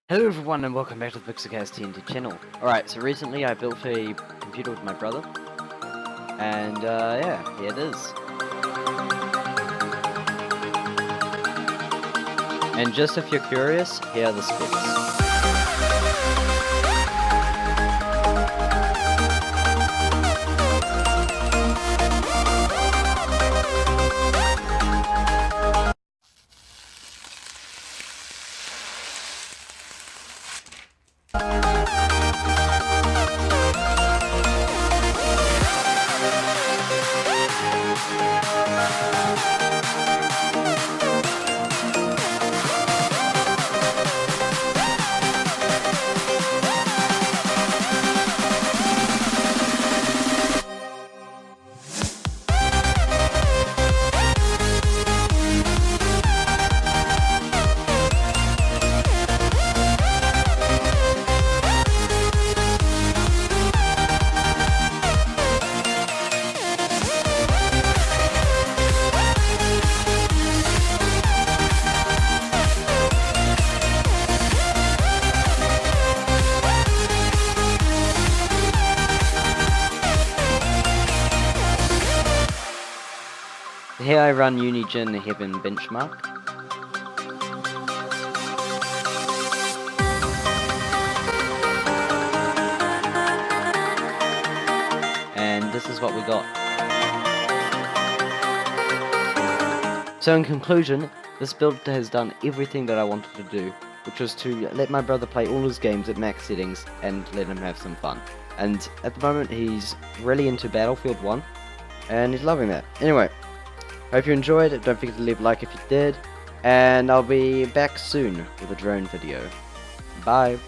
Hello everyone and welcome back to the Pixelcast TNT channel. Alright, so recently I built a computer with my brother, and yeah, here it is. And just if you're curious, here are the specs. Here I run Unigin Heaven benchmark. And this is what we got. So in conclusion, this build has done everything that I wanted to do, which was to let my brother play all his games at max settings and let him have some fun. And at the moment he's really into Battlefield 1, and he's loving that. Anyway, hope you enjoyed. Don't forget to leave a like if you did, and I'll be back soon with a drone video. Bye.